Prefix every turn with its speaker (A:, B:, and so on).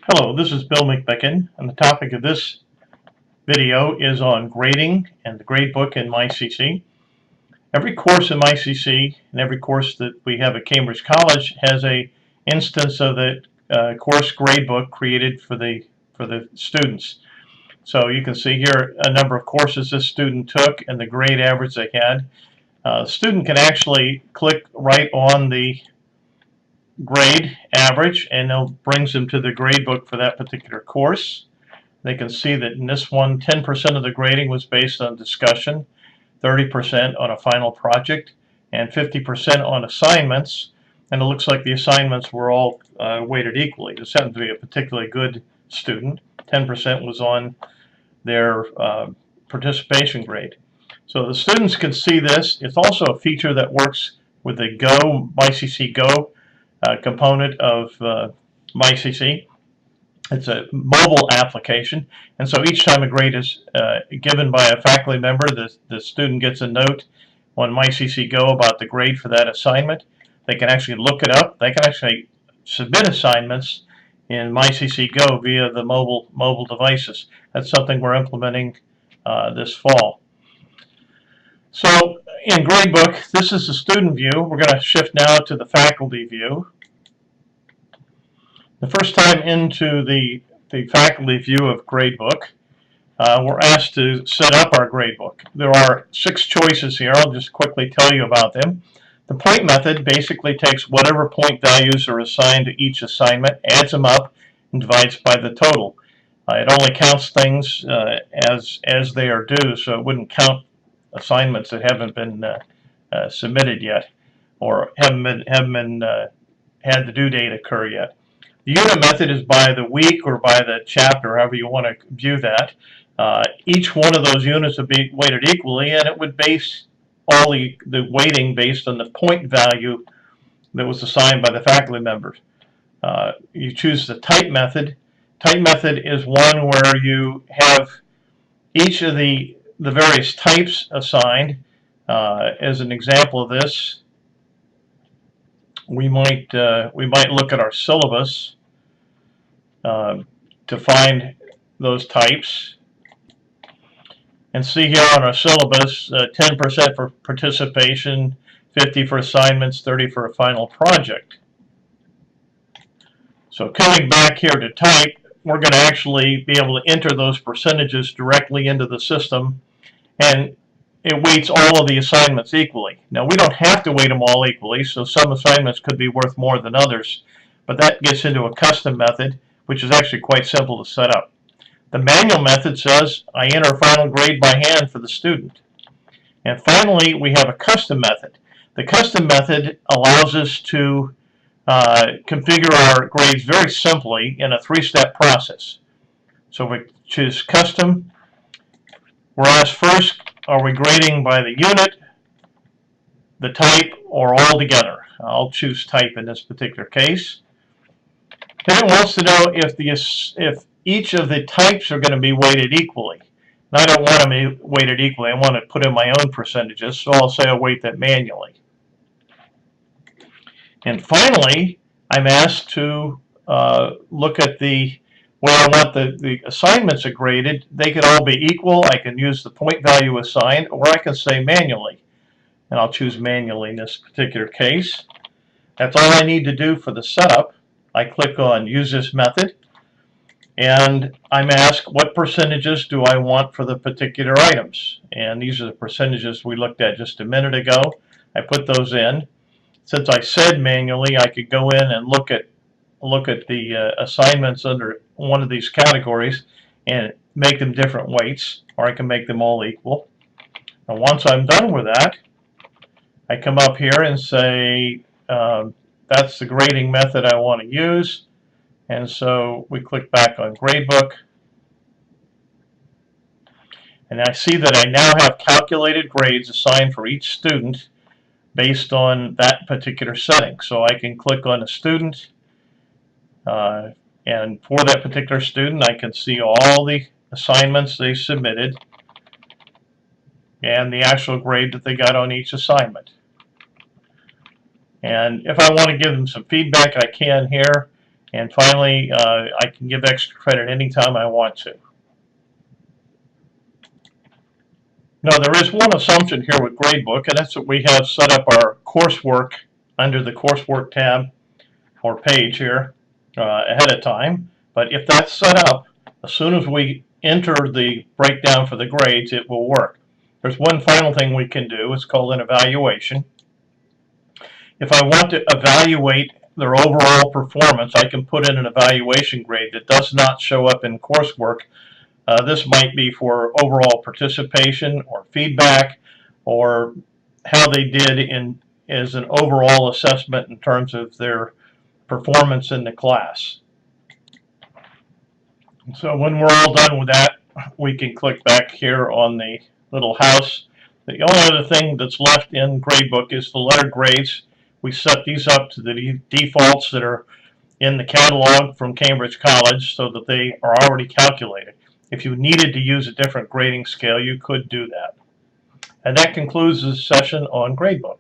A: Hello, this is Bill McMicken, and the topic of this video is on grading and the gradebook in MyCC. Every course in MyCC and every course that we have at Cambridge College has a instance of the course gradebook created for the students. So you can see here a number of courses this student took and the grade average they had. The student can actually click right on the grade average and it brings them to the gradebook for that particular course. They can see that in this one, 10% of the grading was based on discussion, 30% on a final project, and 50% on assignments. And it looks like the assignments were all weighted equally. This happened to be a particularly good student. 10% was on their participation grade. So the students can see this. It's also a feature that works with the Go, MyCC Go component of MyCC. It's a mobile application, and so each time a grade is given by a faculty member, the student gets a note on MyCC Go about the grade for that assignment. They can actually look it up. They can actually submit assignments in MyCC Go via the mobile devices. That's something we're implementing this fall. So in Gradebook, this is the student view. We're going to shift now to the faculty view. The first time into the faculty view of Gradebook, we're asked to set up our gradebook. There are 6 choices here. I'll just quickly tell you about them. The point method basically takes whatever point values are assigned to each assignment, adds them up, and divides by the total. It only counts things as they are due, so it wouldn't count assignments that haven't been submitted yet, or haven't had the due date occur yet. The unit method is by the week or by the chapter, however you want to view that. Each one of those units would be weighted equally, and it would base all the weighting based on the point value that was assigned by the faculty members. You choose the type method. Type method is one where you have each of the various types assigned. As an example of this, we might look at our syllabus to find those types, and see here on our syllabus 10% for participation, 50 for assignments, 30 for a final project. So coming back here to type, we're going to actually be able to enter those percentages directly into the system, and it weights all of the assignments equally. Now, we don't have to weight them all equally, so some assignments could be worth more than others, but that gets into a custom method, which is actually quite simple to set up. The manual method says I enter final grade by hand for the student. And finally, we have a custom method. The custom method allows us to configure our grades very simply in a 3-step process. So we choose custom. We're asked first, are we grading by the unit, the type, or all together? I'll choose type in this particular case. Then it wants to know if each of the types are going to be weighted equally. Now, I don't want them to be weighted equally. I want to put in my own percentages, so I'll say I'll weight that manually. And finally, I'm asked to look at where I want the assignments are graded. They could all be equal. I can use the point value assigned, or I can say manually. And I'll choose manually in this particular case. That's all I need to do for the setup. I click on Use This Method, and I'm asked what percentages do I want for the particular items. And these are the percentages we looked at just a minute ago. I put those in. Since I said manually, I could go in and look at the assignments under one of these categories and make them different weights, or I can make them all equal. And once I'm done with that, I come up here and say that's the grading method I want to use. And so we click back on Gradebook. And I see that I now have calculated grades assigned for each student based on that particular setting. So I can click on a student, and for that particular student, I can see all the assignments they submitted and the actual grade that they got on each assignment. And if I want to give them some feedback, I can here. And finally, I can give extra credit anytime I want to. Now, there is one assumption here with Gradebook, and that's that we have set up our coursework under the coursework tab or page here ahead of time. But if that's set up, as soon as we enter the breakdown for the grades, it will work. There's one final thing we can do. It's called an evaluation. If I want to evaluate their overall performance, I can put in an evaluation grade that does not show up in coursework. This might be for overall participation or feedback, or how they did as an overall assessment in terms of their performance in the class. So when we're all done with that, we can click back here on the little house. The only other thing that's left in Gradebook is the letter grades. We set these up to the defaults that are in the catalog from Cambridge College so that they are already calculated. If you needed to use a different grading scale, you could do that. And that concludes this session on Gradebook.